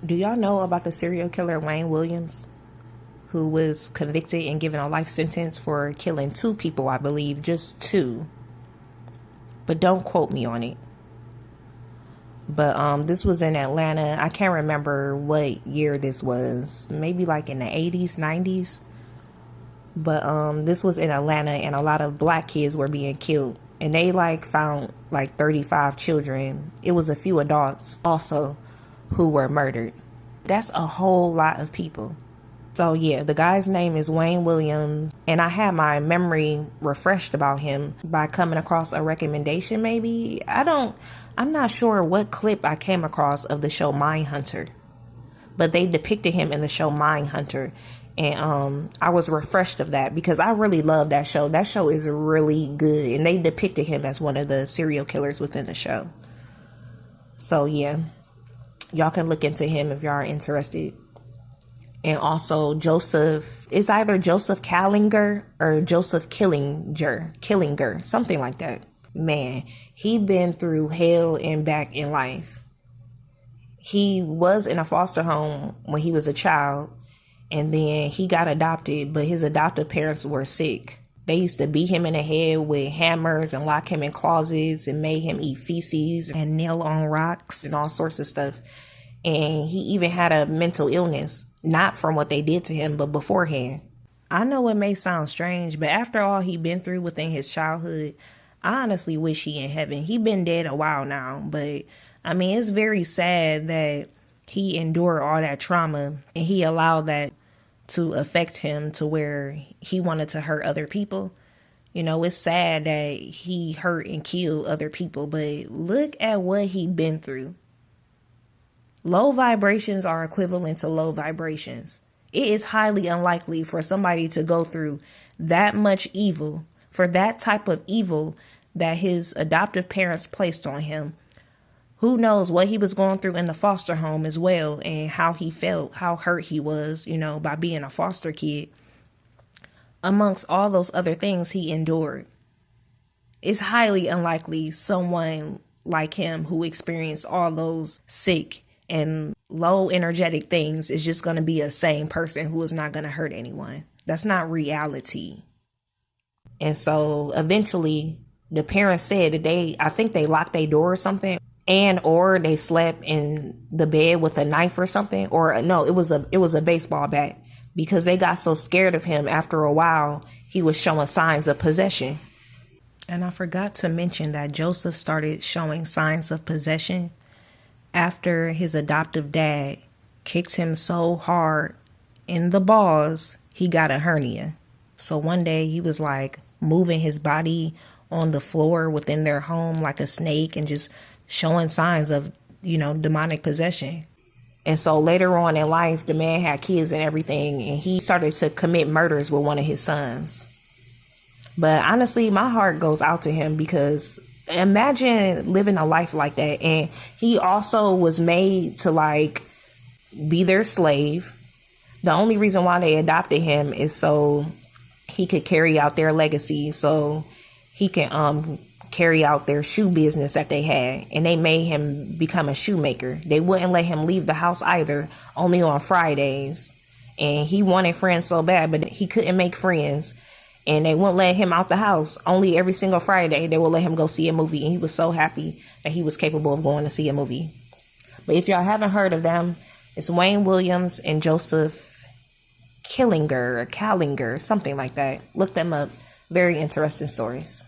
Do y'all know about the serial killer Wayne Williams, who was convicted and given a life sentence for killing 2 people, I believe, just 2. But don't quote me on it. But this was in Atlanta. I can't remember what year this was. Maybe like in the 80s, 90s. But this was in Atlanta, and a lot of black kids were being killed. And they found 35 children. It was a few adults also who were murdered. That's a whole lot of people. So yeah, the guy's name is Wayne Williams, and I had my memory refreshed about him by coming across a recommendation maybe. I'm not sure what clip I came across of the show Mindhunter, but they depicted him in the show Mindhunter, and I was refreshed of that because I really love that show. That show is really good, and they depicted him as one of the serial killers within the show. So yeah, y'all can look into him if y'all are interested. And also it's either Joseph Kallinger or Joseph Killinger, something like that. Man, he been through hell and back in life. He was in a foster home when he was a child, and then he got adopted, but his adoptive parents were sick. They used to beat him in the head with hammers and lock him in closets and made him eat feces and nail on rocks and all sorts of stuff. And he even had a mental illness. Not from what they did to him, but beforehand. I know it may sound strange, but after all he been through within his childhood, I honestly wish he in heaven. He been dead a while now, but I mean, it's very sad that he endured all that trauma and he allowed that to affect him to where he wanted to hurt other people. You know, it's sad that he hurt and killed other people, but look at what he been through. Low vibrations are equivalent to low vibrations. It is highly unlikely for somebody to go through that much evil, for that type of evil that his adoptive parents placed on him. Who knows what he was going through in the foster home as well, and how he felt, how hurt he was, by being a foster kid, amongst all those other things he endured. It's highly unlikely someone like him who experienced all those sick and low energetic things is just going to be a sane person who is not going to hurt anyone. That's not reality. And so eventually the parents said that I think they locked their door or something, or they slept in the bed with a knife or something, or no, it was a baseball bat, because they got so scared of him. After a while, he was showing signs of possession. And I forgot to mention that Joseph started showing signs of possession after his adoptive dad kicked him so hard in the balls, he got a hernia. So one day he was moving his body on the floor within their home like a snake and just showing signs of, demonic possession. And so later on in life, the man had kids and everything, and he started to commit murders with one of his sons. But honestly, my heart goes out to him, because imagine living a life like that. And he also was made to be their slave. The only reason why they adopted him is so he could carry out their legacy, so he can carry out their shoe business that they had. And they made him become a shoemaker. They wouldn't let him leave the house either, only on Fridays. And he wanted friends so bad, but he couldn't make friends. And they wouldn't let him out the house. Only every single Friday, they would let him go see a movie. And he was so happy that he was capable of going to see a movie. But if y'all haven't heard of them, it's Wayne Williams and Joseph Kallinger, something like that. Look them up. Very interesting stories.